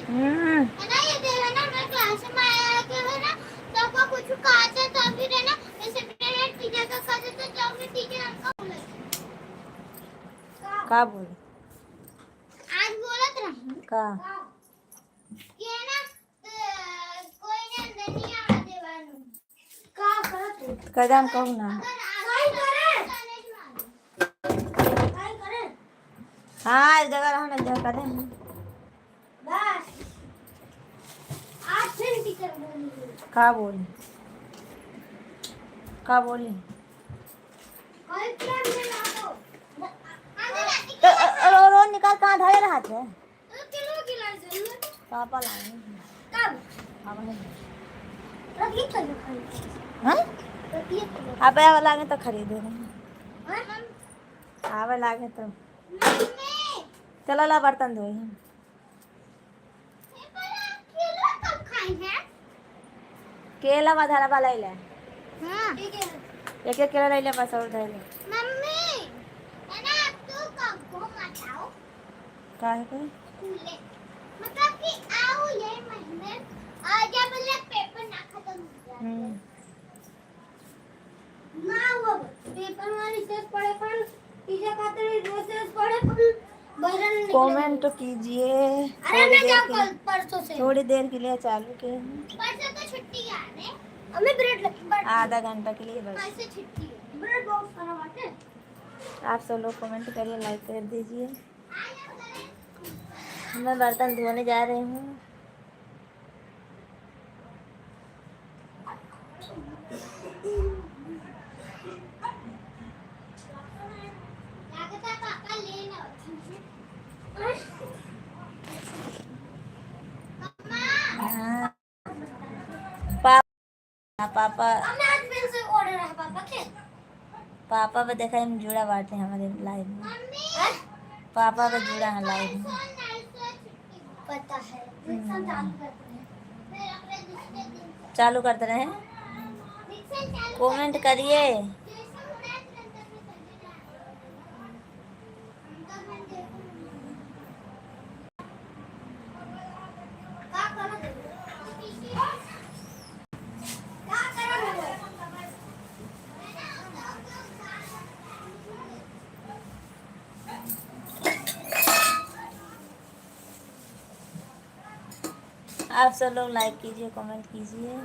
है ना, ये देख है ना, मैं क्लास में आया कि है ना, सबको कुछ कहा था तो फिर है ना, जैसे मेरे टीचर का कहा था तो फिर टीचर हमको बोला का बोले, आज बोला था का कि है ना, कोई ने नहीं आ देवानु का करत कदम कहू ना काय करे हाँ एक जगह रहना जगह करे बस आज फिर टीचर बोली का बोली का बोली कोई प्लान बना दो आगे रो निकाल कहाँ धरे रहा थे किलो की लाई जरूर पापा लाए कब पापा ने रखी तो हां आप आवे लागे तो खरीदे हां आवे लागे तो चलो ला बर्तन धोई केला कब खाई है केला मधारा वाला ले हां ठीक है एक एक केला ले ले बस और धर ले मम्मी है ना तू कब घूम आओ काहे को स्कूल मतलब कि आओ ये महीने जब लग पेपर ना खत्म हो जाए ना वो पेपर वाली से पढ़े पर टीचर कहते हैं रोज पढ़े पर कमेंट कीजिए। अरे मैं क्या कल परसों से थोड़ी देर के लिए चालू किए हैं परसों तो छुट्टी है हमें ब्रेड आधा घंटा के लिए बस परसों छुट्टी है ब्रेड बॉक्स करवाते आप सब लोग कमेंट करिए लाइक कर दीजिए। मैं बर्तन धोने जा रही हूँ। पापा पापा पे देखा हम जुड़ा बांटे हमारे लाइव में पापा पे जुड़ा है लाइव में पता है चालू करते रहे कमेंट करिए। आप सब लोग लाइक कीजिए कमेंट कीजिए।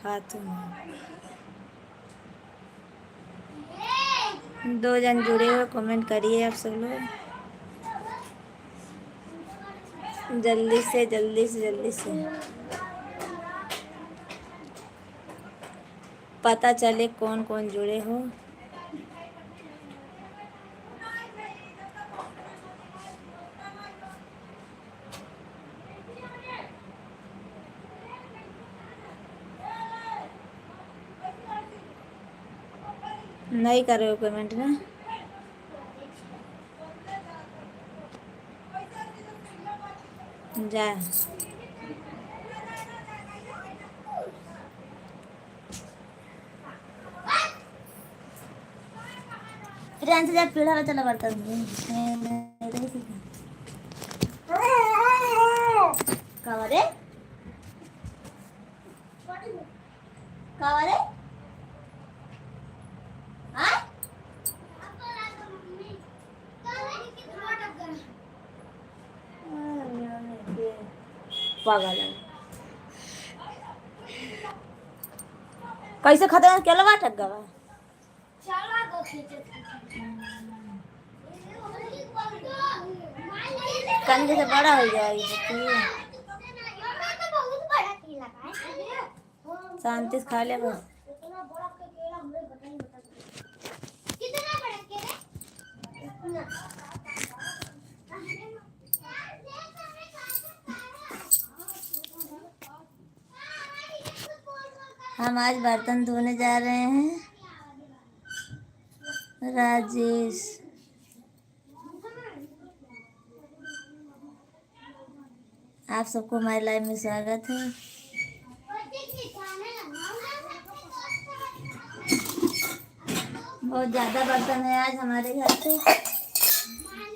खाते हैं 2 जन जुड़े हुए कमेंट करिए आप सब लोग जल्दी से जल्दी से जल्दी से पता चले कौन कौन जुड़े हो। नहीं कर रहे हो पेमेंट ना जा जा पीढ़ा चला बर्तन कावरे कावरे पागल है कैसे खत्म केला बाटक गवा चला गो खींचे कंधे से बड़ा हो जाएगी शांति से खा ले बस हम आज बर्तन धोने जा रहे हैं। राजेश आप सबको हमारे लाइव में स्वागत है। बहुत ज्यादा बर्तन है आज हमारे घर पे।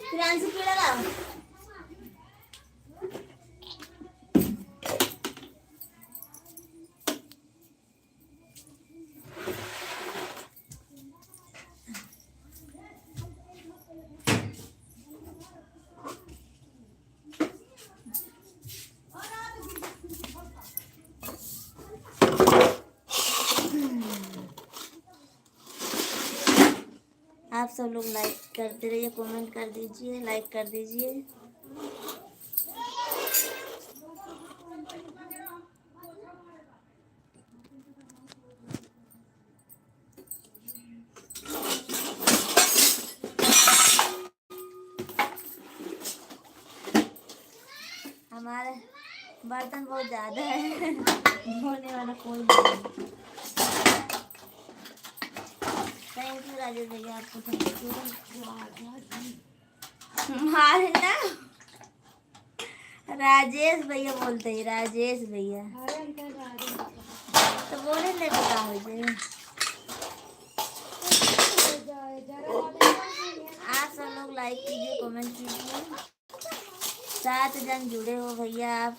प्रियांशु कीड़ा लाओ। आप सब लोग लाइक करते रहिए, कमेंट कर दीजिए, लाइक कर दीजिए। हमारे बर्तन बहुत ज़्यादा है, धोने वाला कोई नहीं। थैंक यू राजेश भैया, आपको थैंक यू। मारे ना, राजेश भैया बोलते हैं, राजेश भैया तो बोले नहीं पता हो जाए। आप सब लोग लाइक कीजिए, कमेंट कीजिए। 7 जन जुड़े हो भैया, आप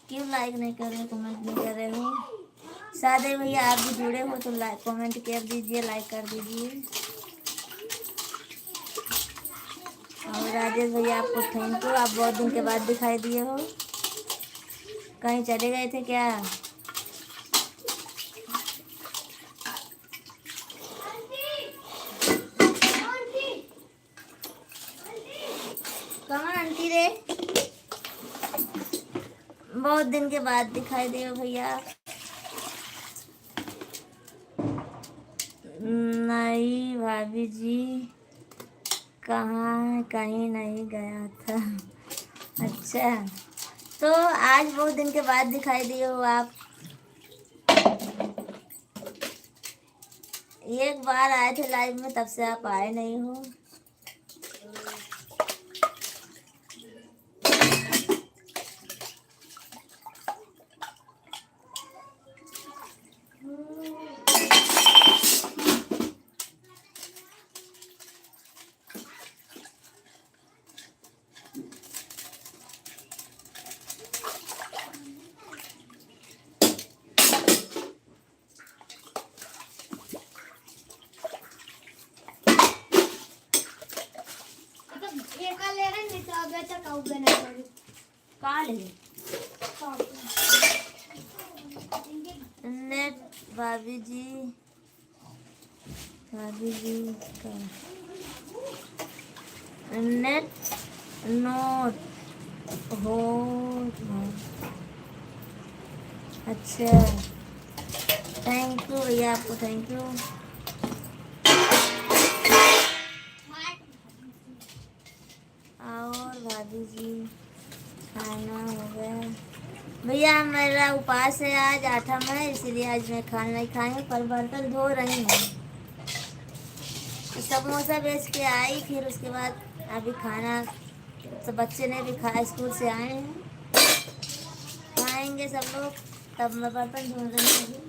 क्यों लाइक नहीं कर रहे, कमेंट नहीं कर रहे हो? सादे भैया आप भी जुड़े हो तो लाइक कमेंट कर दीजिए, लाइक कर दीजिए। और राजेश भैया आपको थैंक यू, आप बहुत दिन के बाद दिखाई दिए हो। कहीं चले गए थे क्या? कहाँ आंटी रे? बहुत दिन के बाद दिखाई दिए हो भैया। नहीं भाभी जी, कहाँ, कहीं नहीं गया था। अच्छा, तो आज बहुत दिन के बाद दिखाई दिए हो आप। एक बार आए थे लाइव में, तब से आप आए नहीं हो। नेट भाभी जी का नेट नोट हो। अच्छा, थैंक यू भैया, आपको थैंक यू। और भाभी जी खाना हो गया भैया? मेरा उपवास है आज, 8वां है, इसलिए आज मैं खाना नहीं खाएंगे, पर बर्तन धो रही हूँ। तो समोसा बेच के आई, फिर उसके बाद अभी खाना सब बच्चे ने भी खाया, स्कूल से आए हैं, खाएंगे सब लोग, तब मैं बर्तन धो रही हूँ।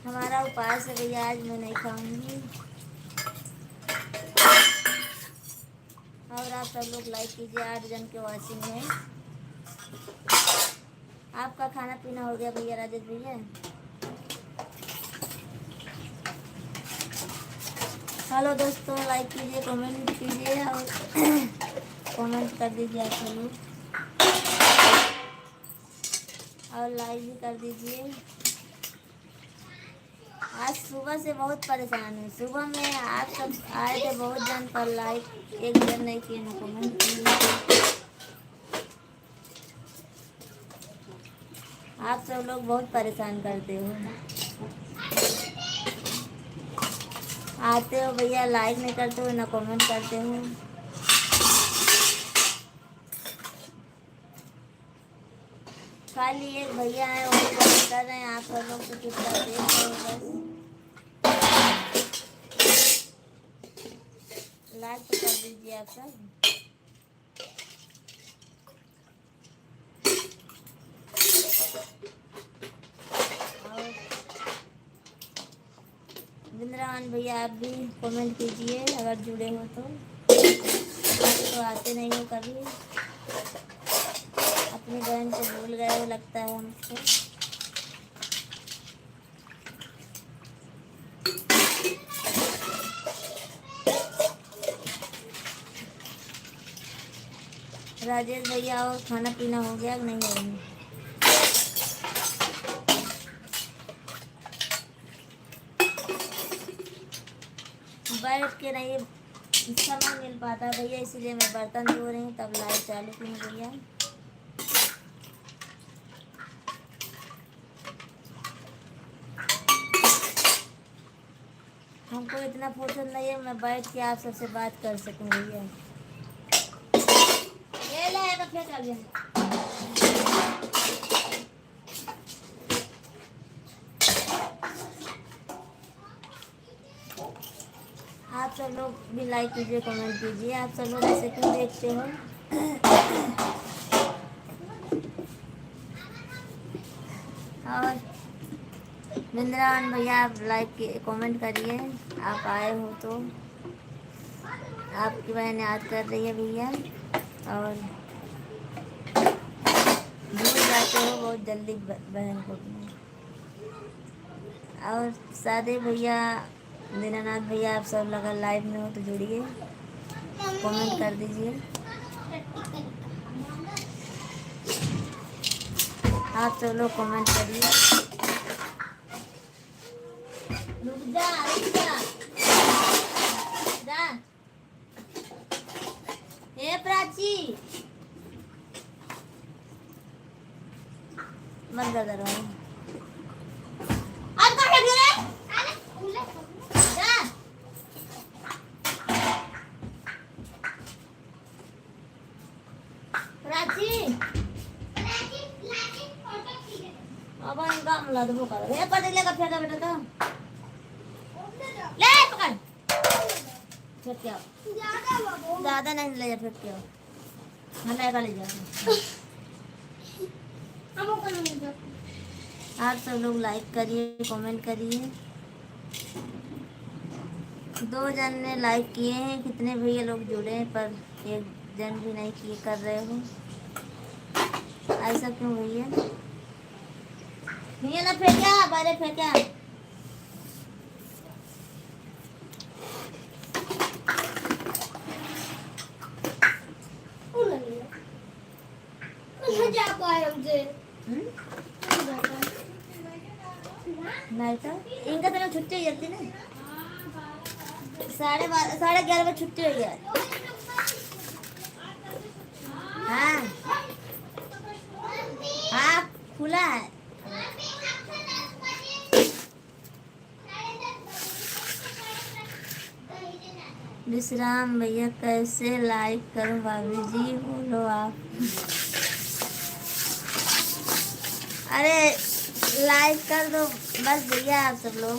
हमारा उपवास है भैया, आज मैं नहीं खाऊंगी। और आप सब लोग लाइक कीजिए, 8 जन के वॉचिंग है। आपका खाना पीना हो गया भैया राजेश भैया? हेलो दोस्तों, लाइक कीजिए, कमेंट कीजिए और कमेंट कर दीजिए आप लोग, और लाइक भी कर दीजिए। आज सुबह से बहुत परेशान हूँ। सुबह में आप सब आए थे बहुत जन, पर लाइक एक जन नहीं किए, ना कमेंट किए। आप सब लोग बहुत परेशान करते हो। आते हो भैया, लाइक नहीं करते हो, ना कमेंट करते हो। खाली एक भैया है, वो कमेंट कर रहे हैं, आप सब लोग तो चुपचाप देख रहे हो बस। लाइक तो कर दीजिए आप सब। मिंद्रान भैया आप भी कमेंट कीजिए अगर जुड़े हो तो। आप तो आते नहीं हो कभी, अपनी बहन को भूल गए हो लगता है हमको। राजेश भैया और खाना पीना हो गया कि नहीं हो? बैठ के नहीं समय मिल पाता भैया, इसीलिए मैं बर्तन धो रही हूँ, तब लाइव चालू की हूँ भैया। हमको इतना फुर्सत नहीं है मैं बैठ के आप सबसे बात कर सकूँ भैया। ये लाएगा फिर कर लिया। आप सब लोग भी लाइक कीजिए, कमेंट कीजिए। आप सब लोग ऐसे क्यों देखते हो? और मिंद्रान भैया आप लाइक कमेंट करिए, आप आए हो तो। आपकी बहन याद कर रही है भैया, और भूल जाते हो बहुत जल्दी बहन को भी। और सादे भैया, दीनानाथ भैया, आप सब अगर लाइव में हो तो जुड़िए, कमेंट कर दीजिए। आप सब लोग कमेंट करिए। रुक जा हे प्राची, मत कर दरवाजा। आज कहाँ लगे रे? जा। प्राची अब इनका हमला दबो कर। ये पकड़ लेगा फेंका बेटा तो ले पकड़ फेंक के आओ। ज्यादा नहीं ले जा, फेंक के आओ। हमें का ले जा। आप सब लोग लाइक करिए, कमेंट करिए। 2 जन ने लाइक किए हैं, कितने भैया लोग जुड़े हैं पर 1 जन भी नहीं किए कर रहे हो, ऐसा क्यों भैया? भैया ना फेंका, बारे फेंका। नहीं तो इनका तो छुट्टी हो जाती ना, 11:30 बजे छुट्टी हो गया। हाँ हाँ खुला है। विश्राम भैया कैसे लाइक करूं भाभी जी, बोलो आप। अरे लाइक कर दो बस भैया आप सब लोग।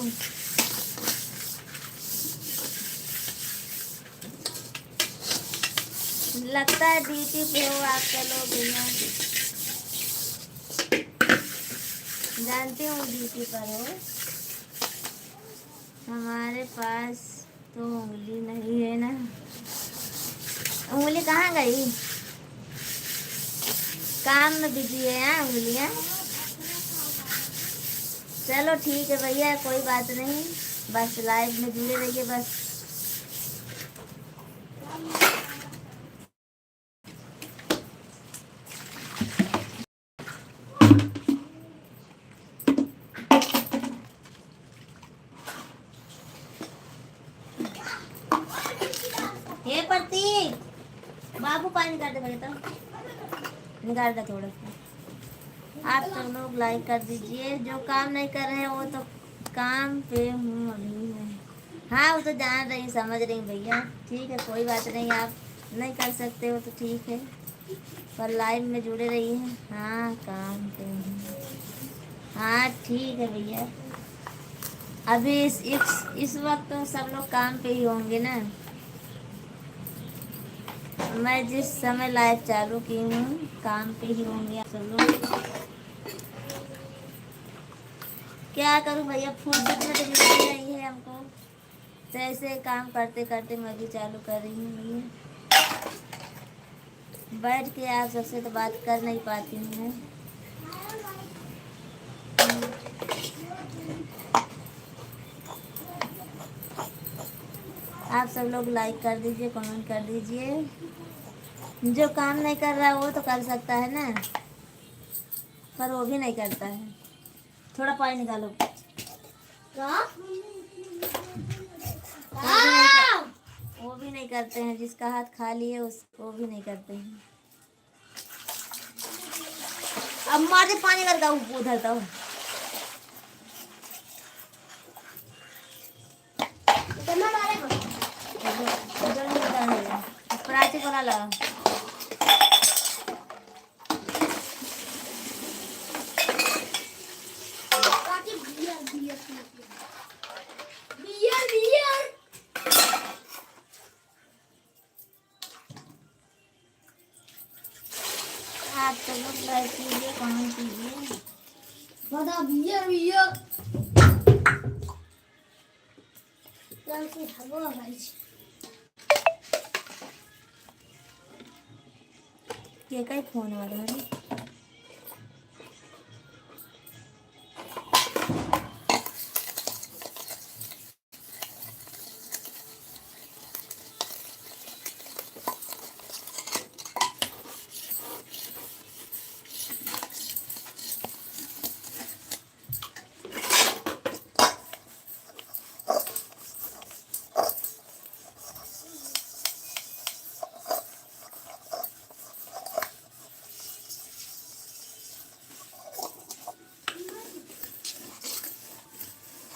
लगता है ड्यूटी पे हो आप लोग भैया, जानती हूँ ड्यूटी पर हो। हमारे पास तो उंगली नहीं है ना। उंगली कहाँ गई? काम में बिजी है उंगलियाँ। चलो ठीक है भैया, कोई बात नहीं, बस लाइव में जुड़े रहिए बस। हे प्रतीक, बाबू पानी निकाल दे भैया, तो निकाल दे थोड़ा सा। आप सब लोग लाइक कर दीजिए। जो काम नहीं कर रहे हैं वो तो काम पे हूँ अभी मैं। हाँ वो तो जान रही, समझ रही भैया, ठीक है कोई बात नहीं। आप नहीं कर सकते हो तो ठीक है, पर लाइव में जुड़े रही हैं। हाँ काम पे हूँ। हाँ ठीक है भैया, अभी इस वक्त तो सब लोग काम पे ही होंगे ना। मैं जिस समय लाइव चालू की हूँ काम पे ही होंगे आप सब लोग। क्या करूँ भैया, फुर्सत में तो मिल नहीं है हमको। तो ऐसे काम करते करते मैं भी चालू कर रही हूँ। बैठ के आप सबसे तो बात कर नहीं पाती हूँ मैं। आप सब लोग लाइक कर दीजिए, कमेंट कर दीजिए। जो काम नहीं कर रहा है वो तो कर सकता है ना, पर वो भी नहीं करता है। थोड़ा पानी निकालो। वो भी नहीं करते हैं, जिसका हाथ खाली है उसको भी नहीं करते हैं। अब मार दे पानी करके उधर तो प्राची को ना लगा। आप सब लोग लाइक कीजिए, कमेंट कीजिए। बता बियर बियर हवा भाई के कई फोन वाला है।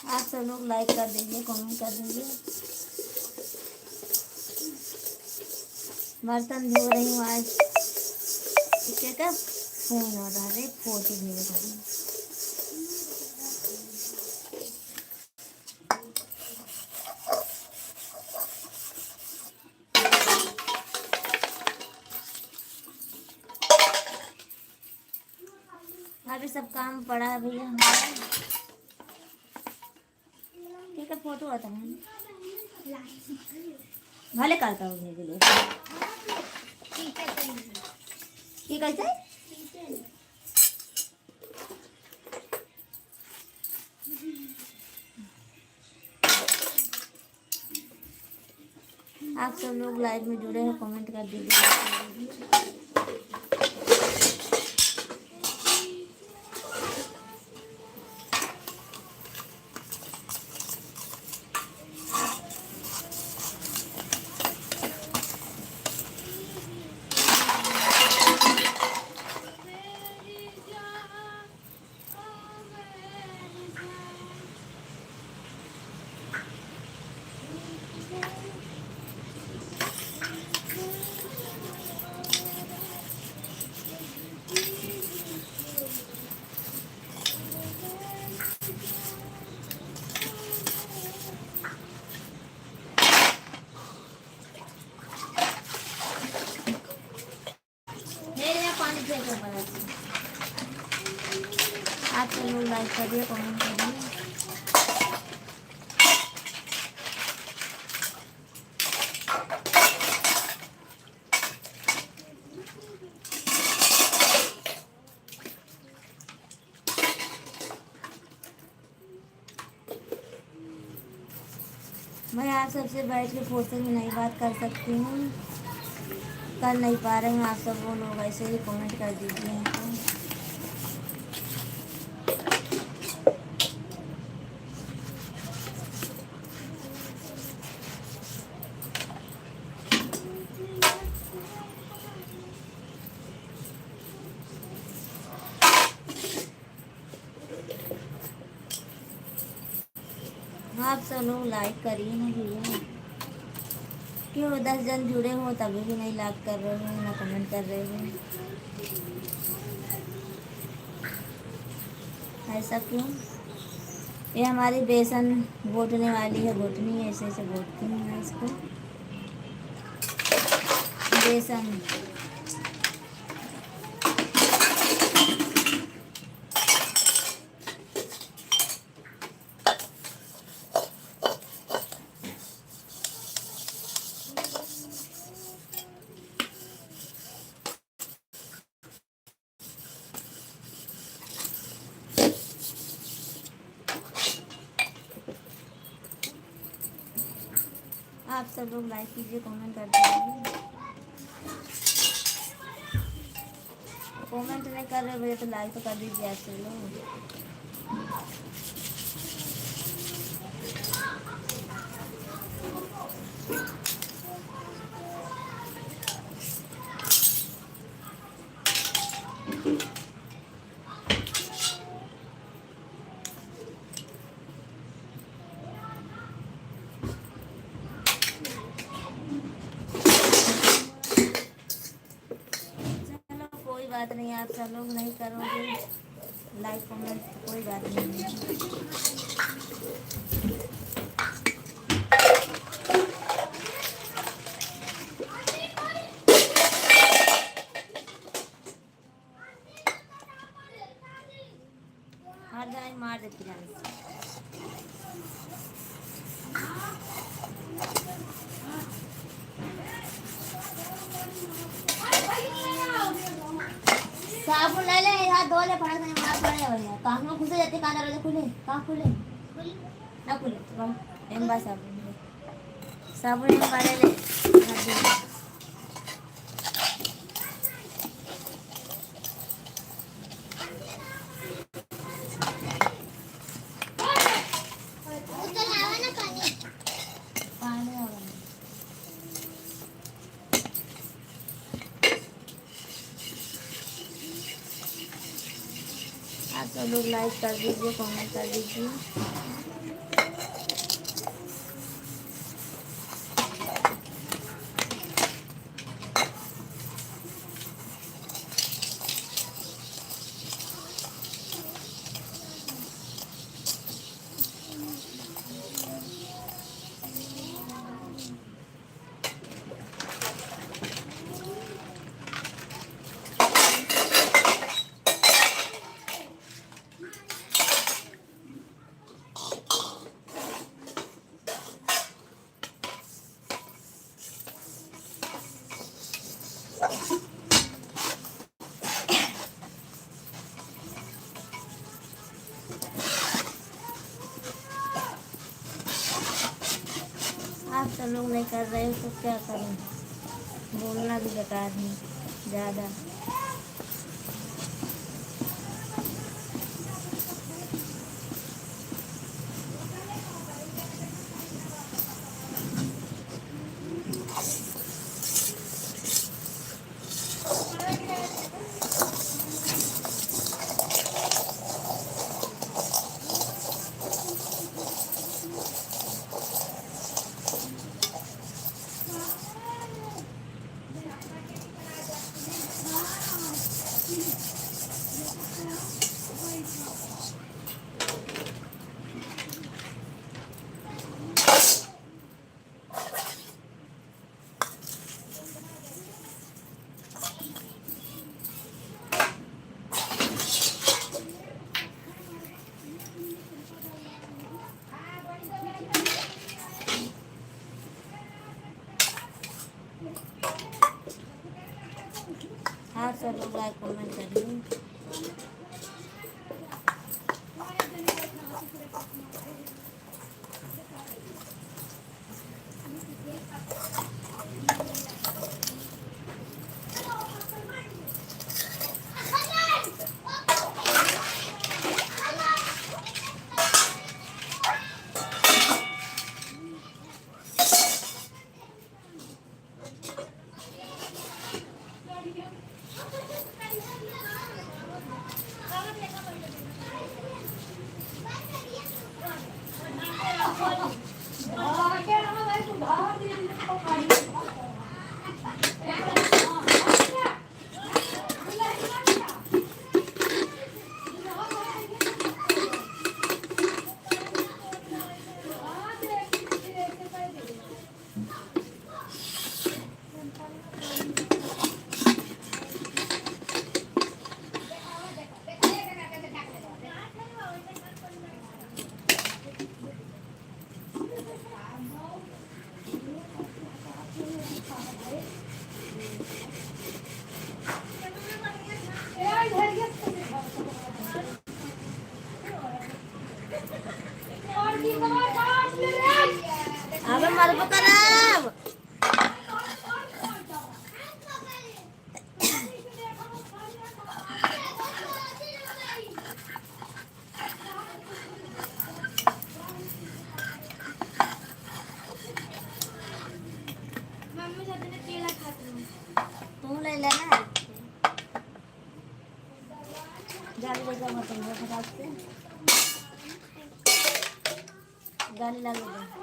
आप सब लोग लाइक कर दीजिए, कमेंट कर दीजिए। बर्तन धो रही हूँ आज। ठीक है, फोन आ रहा है, फोटो भेज रहा हूँ। अभी सब काम पड़ा है भैया हमारा। ठीक है, फोटो आता है भले करता हूँ भेज लो। ठीक है आप सब लोग लाइव में जुड़े हैं, कमेंट कर दीजिए। आप सब लोग लाइक करिए, कमेंट करिए। मैं आप सबसे बैठ के फुर्सत में नहीं बात कर सकती हूँ, कर नहीं पा रही हूँ। आप सब वो लोग ऐसे ही कमेंट कर दीजिए हमको। आप सब लोग लाइक करिए ना भैया। क्यों 10 जन जुड़े हो तभी भी नहीं लाइक कर रहे हो, ना कमेंट कर रहे हो, ऐसा क्यों? ये हमारी बेसन घोटने वाली है, घोटनी ऐसे ऐसे घोटती हूँ मैं इसको। बेसन आप सब लोग लाइक कीजिए, कमेंट करते रहिए। कमेंट नहीं कर रहे भैया तो लाइक तो कर दीजिए आप सब लोग। चलो कोई बात नहीं, आप सब लोग नहीं करोगे लाइक कमेंट तो कोई बात नहीं है। हर जगह मार देती जान से। साबुन ले ले, हाथ धो ले, फटाक से मार पड़े भैया। कान में घुसे जाते, कान दरवाजे खुले, कहाँ खुले ना खुले तो एम बा साबुन साबुन एम बा ले ले, हाथ धो ले। पानी आवा ना। आप सब लोग लाइक कर दीजिए, कमेंट कर दीजिए। आप सब लोग नहीं कर रहे हो तो क्या करूँ, बोलना भी बेकार है ज़्यादा। आप सब लोग लाइक कमेंट करिए। हमारे को करब तू ले लेना गाड़ी ले जाओ तुम फटाक से गाड़ी लगा दो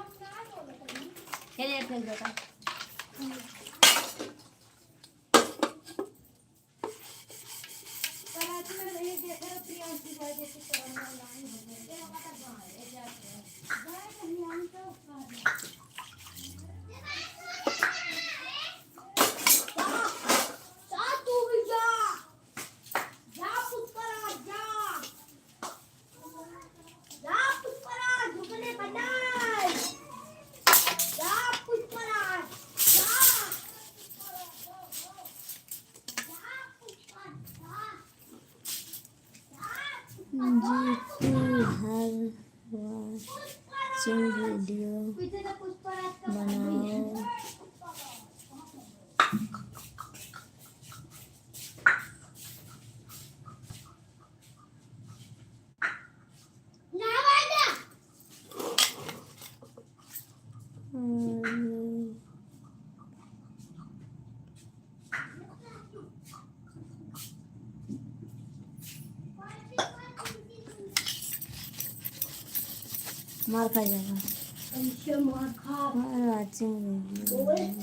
खेल खेल बेटा जीती हर वाचिंग वीडियो बनाओ मार खा जाएगा मार खा वाचिंग वीडियो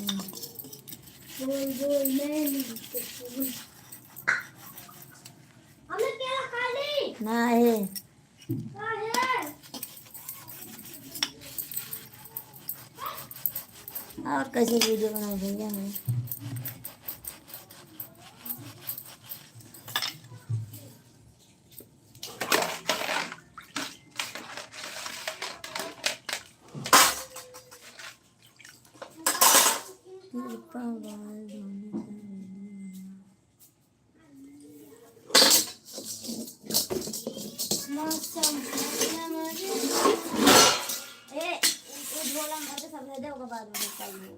ना है और कैसे वीडियो बनाओ भैया मैं बाद में चाहिए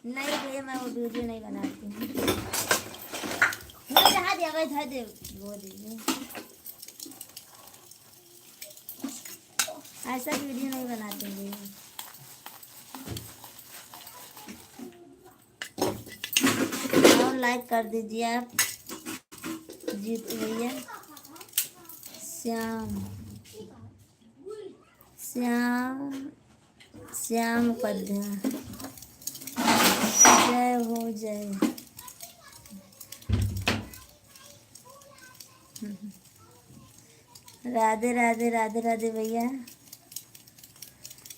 नहीं भैया मैं वो वीडियो नहीं बनाती हूँ जहाँ दिया गया था दे वो दीजिए ऐसा वीडियो नहीं बनाते भैया और लाइक कर दीजिए आप जीत भैया श्याम श्याम श्याम उपाध्याय जय हो जय राधे राधे राधे राधे भैया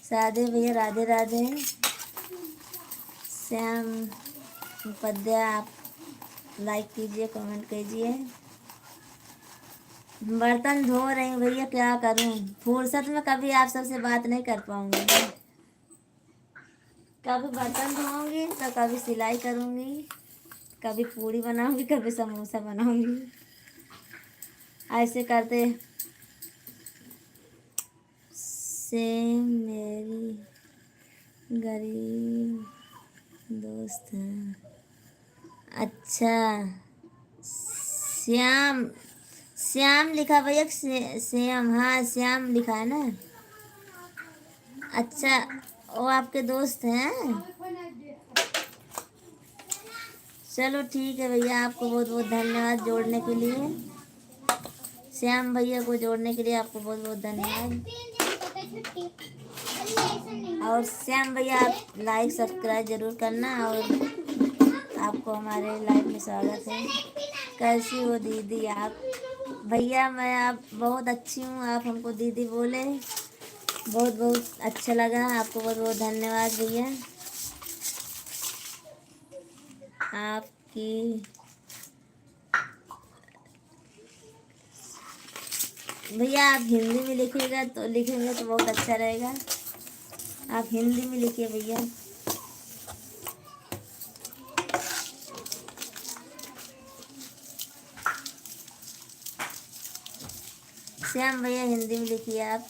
साधे भैया राधे राधे श्याम उपाध्याय आप लाइक कीजिए कमेंट कीजिए बर्तन धो रही हूँ भैया क्या करूँ फुर्सत में कभी आप सबसे बात नहीं कर पाऊँगी कभी बर्तन धोऊंगी तो कभी सिलाई करूँगी कभी पूड़ी बनाऊँगी कभी समोसा बनाऊँगी ऐसे करते से मेरी गरीब दोस्त है अच्छा श्याम श्याम लिखा भैया श्याम हाँ श्याम लिखा है ना अच्छा वो आपके दोस्त हैं चलो ठीक है भैया आपको बहुत बहुत धन्यवाद जोड़ने के लिए श्याम भैया को जोड़ने के लिए आपको बहुत बहुत धन्यवाद और श्याम भैया आप लाइक सब्सक्राइब जरूर करना और आपको हमारे लाइफ में स्वागत है कैसी हो दीदी आप भैया मैं आप बहुत अच्छी हूँ आप हमको दीदी बोले बहुत बहुत अच्छा लगा आपको बहुत बहुत धन्यवाद भैया आपकी भैया आप हिंदी में लिखिएगा तो लिखेंगे तो बहुत अच्छा रहेगा आप हिंदी में लिखिए भैया श्याम भैया हिंदी में लिखिए आप।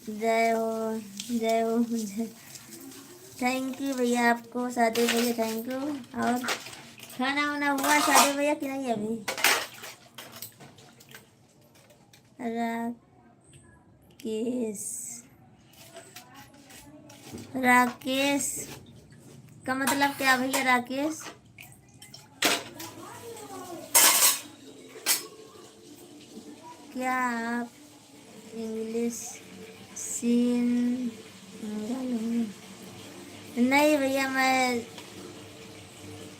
जय हो जय हो जय। थैंक यू भैया आपको सादे भैया, थैंक यू। और खाना वाना हुआ सादे भैया कि नहीं अभी? राकेश, राकेश का मतलब क्या भैया? राकेश क्या आप इंग्लिश सिंगल हूँ? नहीं भैया मैं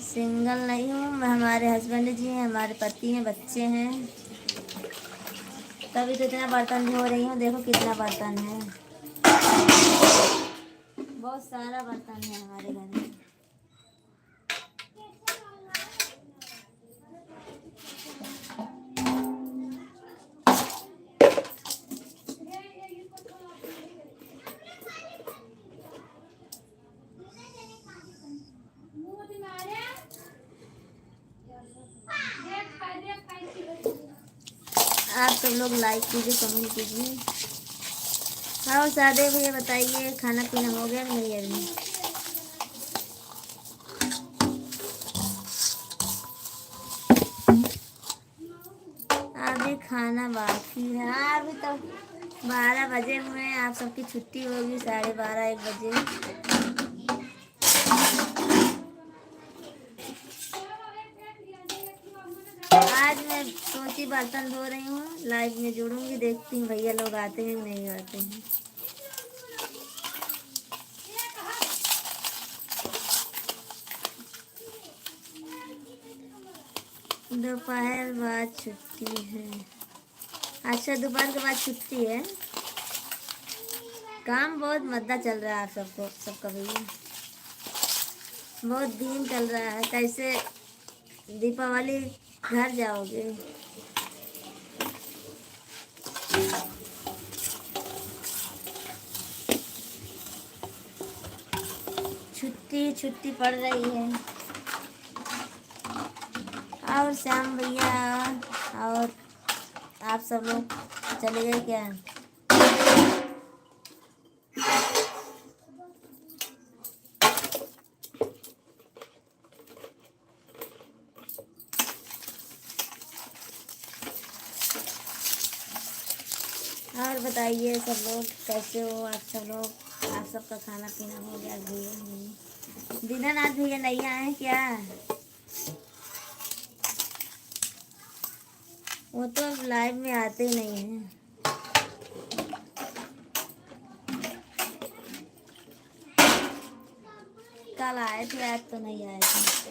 सिंगल नहीं हूँ, मैं हमारे हस्बैंड जी हैं, हमारे पति हैं, बच्चे हैं, तभी तो इतना बर्तन धो रही हूँ। देखो कितना बर्तन है, बहुत सारा बर्तन है हमारे घर में। आप सब लोग लाइक कीजिए, कमेंट कीजिए। हाँ सादे भैया बताइए खाना पीना हो गया नहीं अभी? अभी खाना बाकी है। हाँ अभी तो 12 बजे हुए हैं, आप सबकी छुट्टी होगी 12:30 1 बजे। आज मैं सोची बर्तन धो रही हूँ, लाइव में जुड़ूंगी, देखती हूँ भैया लोग आते हैं नहीं आते हैं। दोपहर बाद छुट्टी है। अच्छा दोपहर के बाद छुट्टी है। काम बहुत मद्दा चल रहा है आप सबका भैया, बहुत दिन चल रहा है। कैसे दीपावली घर जाओगे? छुट्टी छुट्टी पड़ रही है। और श्याम भैया और आप सब लोग चले गए क्या? और बताइए सब लोग कैसे हो आप सब लोग? आप सबका खाना पीना हो गया भैया? दीनानाथ भैया नहीं आए क्या? वो तो अब लाइव में आते ही नहीं हैं। कल आए थे, आज तो नहीं आए थे।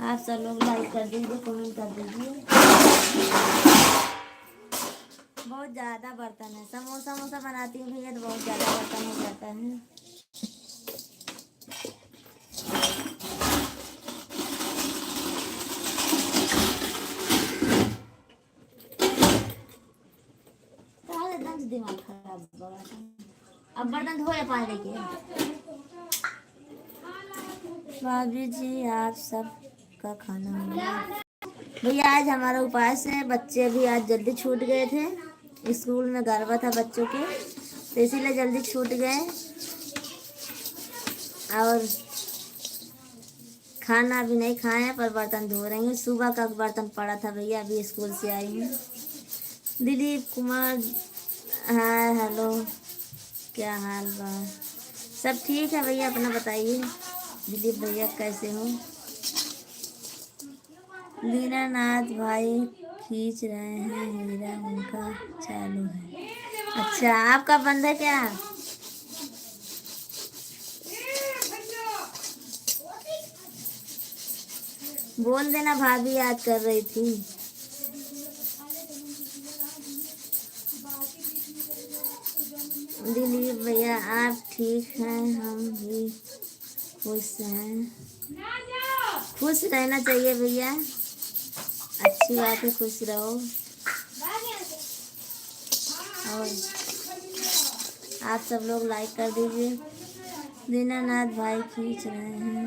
आप सब लोग लाइक कर दीजिए, कमेंट कर दीजिए। बहुत ज़्यादा बर्तन है, समोसा वोसा बनाती हूँ भैया तो बहुत ज़्यादा बर्तन हो जाता है। एकदम से दिमाग खराब। अब बर्तन धो या पानी लेके? भाभी जी आप सबका खाना हो गया? भैया आज हमारा उपवास है, बच्चे भी आज जल्दी छूट गए थे, स्कूल में गरबा था बच्चों के तो इसीलिए जल्दी छूट गए। और खाना भी नहीं खाए पर बर्तन धो रही हूँ। सुबह का बर्तन पड़ा था भैया, अभी स्कूल से आई हूँ। दिलीप कुमार हाँ हेलो, क्या हाल बा? सब ठीक है भैया, अपना बताइए दिलीप भैया कैसे हो? दीनानाथ भाई खींच रहे हैं, हीरा उनका चालू है। अच्छा आपका बंद है क्या? बोल देना भाभी याद कर रही थी। दिलीप भैया आप ठीक हैं, हम भी खुश हैं। खुश रहना चाहिए भैया, अच्छी बात है, खुश रहो। और आप सब लोग लाइक कर दीजिए। दीनानाथ भाई खींच रहे हैं।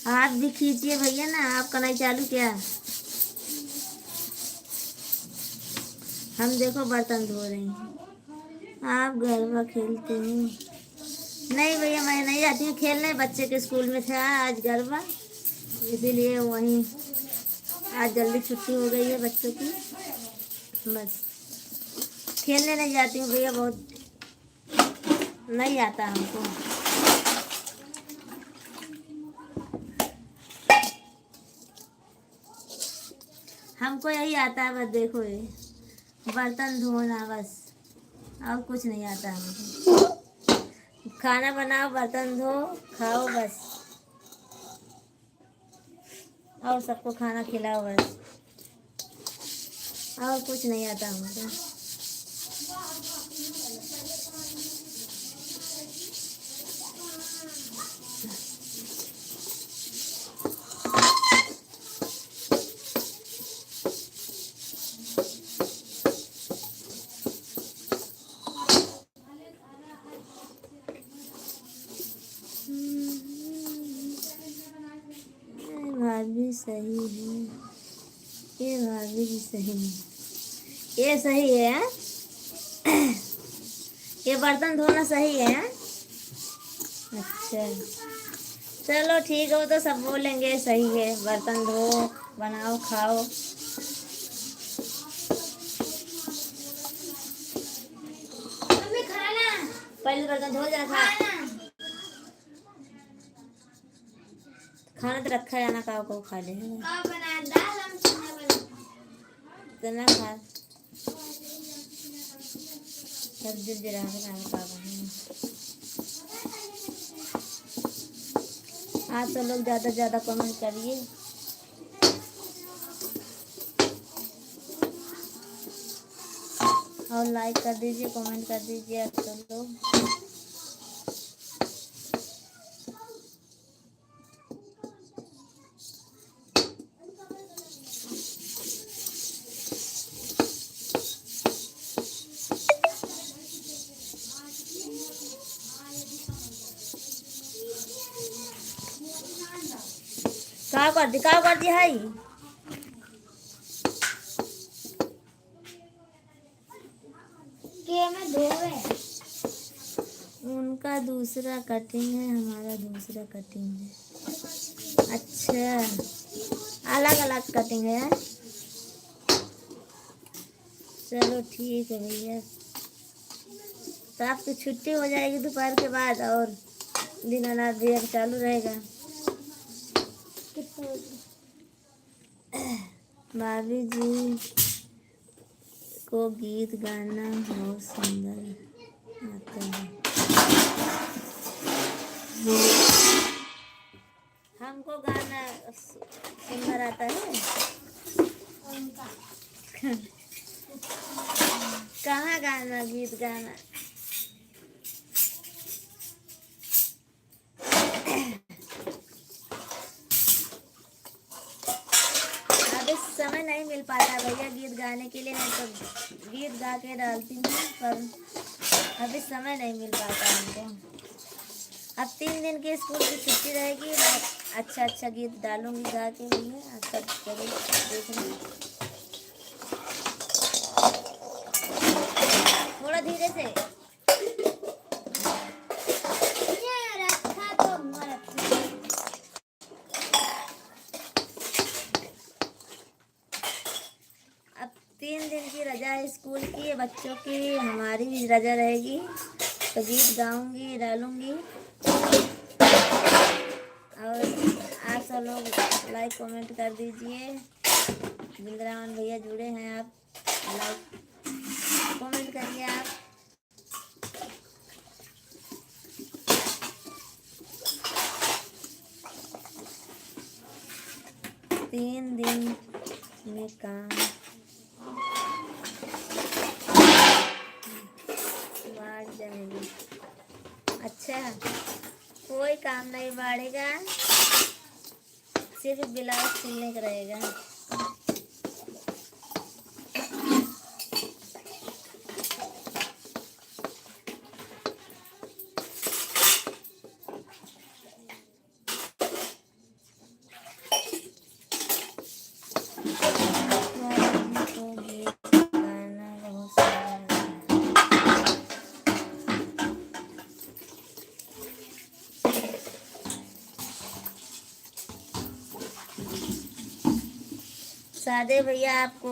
आप भी खींचिए भैया ना, आपका नहीं चालू क्या? हम देखो बर्तन धो रहे हैं। आप गरबा खेलते हो? नहीं भैया, मैं नहीं जाती हूँ खेलने, बच्चे के स्कूल में था आज गरबा, इसीलिए वहीं आज जल्दी छुट्टी हो गई है बच्चों की, बस खेलने नहीं जाती हूँ भैया, बहुत नहीं आता हमको। हमको यही आता है बस, देखो ये बर्तन धोना बस, और कुछ नहीं आता हमको। खाना बनाओ, बर्तन धो, खाओ बस, और सबको खाना खिलाओ बस, और कुछ नहीं आता हमको। भाभी सही है, ये भाभी भी सही है, ये सही है, ये बर्तन धोना सही है। अच्छा चलो ठीक है, वो तो सब बोलेंगे सही है, बर्तन धो, बनाओ, खाओ। पहले बर्तन धो जा, खाना तो रखा जाना, का को खा ले तना खा सब्जी जरा आप तो लोग ज़्यादा से ज़्यादा कमेंट करिए। और लाइक कर दीजिए, कमेंट कर दीजिए आप सब लोग। का कर दी है में धोवे। उनका दूसरा कटिंग है, हमारा दूसरा कटिंग है। अच्छा अलग अलग कटिंग है। चलो ठीक है भैया, तो आपकी छुट्टी हो जाएगी दोपहर के बाद, और दीनानाथ भैया चालू रहेगा। भाभी जी को गीत गाना बहुत सुंदर आता है। हमको गाना सुंदर आता है। कहाँ गाना, गीत गाना? अभी समय नहीं मिल पाता भैया गीत गाने के लिए, मैं तो गीत गा के डालती हूँ, पर अभी समय नहीं मिल पाता हमको। अब 3 दिन की स्कूल की छुट्टी रहेगी, मैं अच्छा अच्छा गीत डालूंगी गा के भैया, आप सब जरूर देखना। थोड़ा धीरे से अब 3 दिन की रजा है स्कूल की, बच्चों की, हमारी भी रजा रहेगी, तो गीत गाऊंगी, डालूंगी। और आप सब लोग लाइक कमेंट कर दीजिए। बिंद्रावन भैया जुड़े हैं, आप लाइक कमेंट करिए आप। 3 दिन में काम बढ़ जाएगी। अच्छा, कोई काम नहीं बढ़ेगा, सिर्फ ब्लाउज सिलने का रहेगा। सादे भैया आपको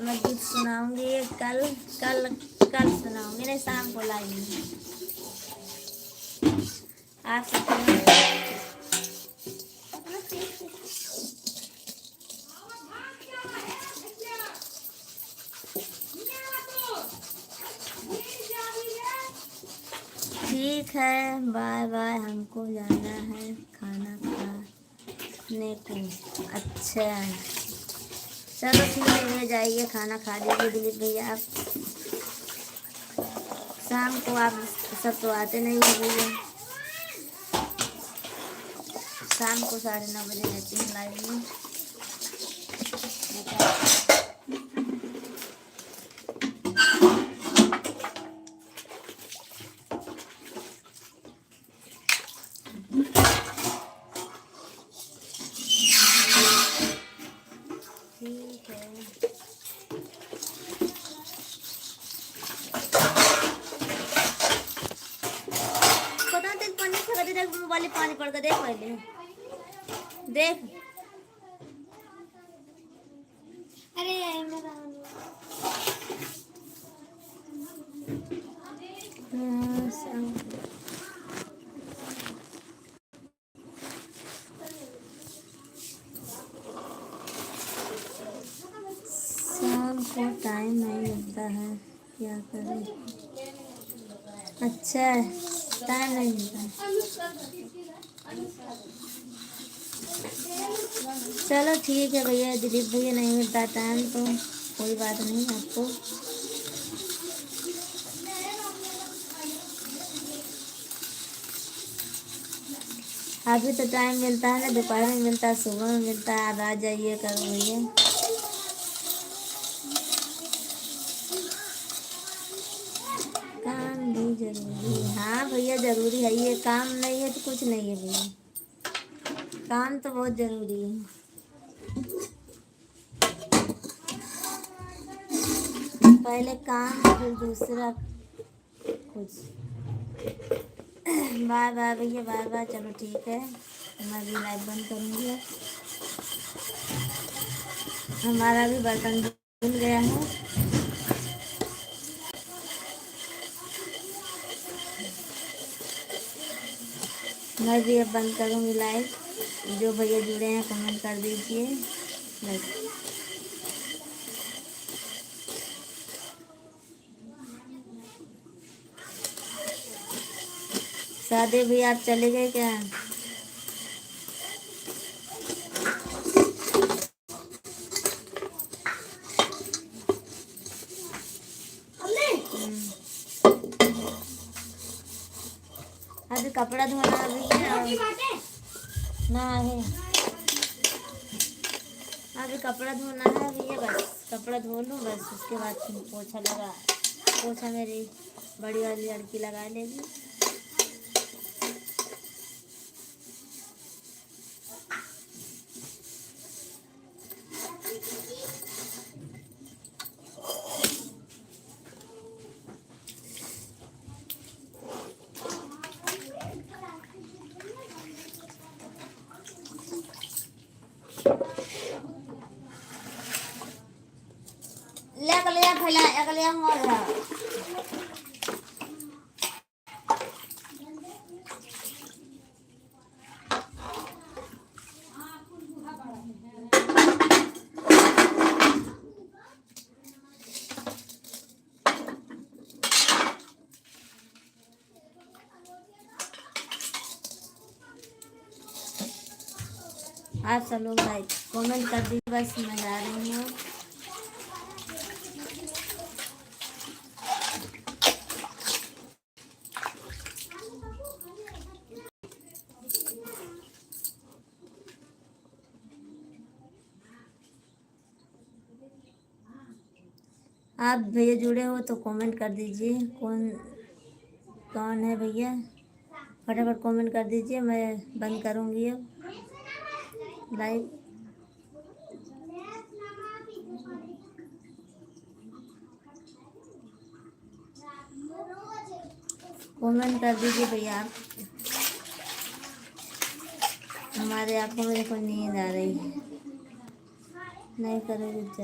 मैं गीत सुनाऊंगी, कल कल कल सुनाऊंगी, नहीं शाम को लाएंगे आप ठीक है, बाय बाय, हमको जाना है खाना खाने को। अच्छा चलो ठीक है, ले जाइए, खाना खा लीजिए दिलीप भैया। आप शाम को आप सब तो आते नहीं हो भैया, शाम को 9:30 बजे रहती हूँ लाइव में। ठीक है, पता तेरे पानी खा दे, देख मोबाइल में पानी पड़ कर देख, पहले देख। अरे मेरा शाम को टाइम नहीं मिलता है, क्या करें। अच्छा टाइम नहीं मिलता, चलो ठीक है भैया, दिलीप भैया नहीं मिलता टाइम तो कोई बात नहीं। आपको अभी तो टाइम मिलता है ना, दोपहर में मिलता है, सुबह में मिलता है, आप आ जाइए करो भैया। काम भी जरूरी है, हाँ भैया जरूरी है, ये काम नहीं है तो कुछ नहीं है भैया, काम तो बहुत जरूरी है। पहले काम फिर दूसरा कुछ। बाय बाय भैया, बाय बाय, चलो ठीक है, मैं भी लाइव बंद करूँगी। हमारा भी बर्तन धुल गया है। मैं भी अब बंद करूँगी लाइव। जो भैया जुड़े हैं कमेंट कर दीजिए बस। सादे भी आप चले गए क्या? अभी कपड़ा धोना अभी ना है, अभी कपड़ा धोना है भैया, बस कपड़ा धो लूँ बस, उसके बाद पोछा मेरी बड़ी वाली लड़की लगा लेगी। आप सब लोग लाइक कमेंट कर दी, बस मैं जा रही हूँ। आप भैया जुड़े हो तो कमेंट कर दीजिए, कौन कौन है भैया, फटाफट कमेंट कर दीजिए। मैं बंद करूँगी अब लाइव। कमेंट कर दीजिए भैया आप। हमारे आंखों में देखो नींद आ रही है, नहीं करोगे।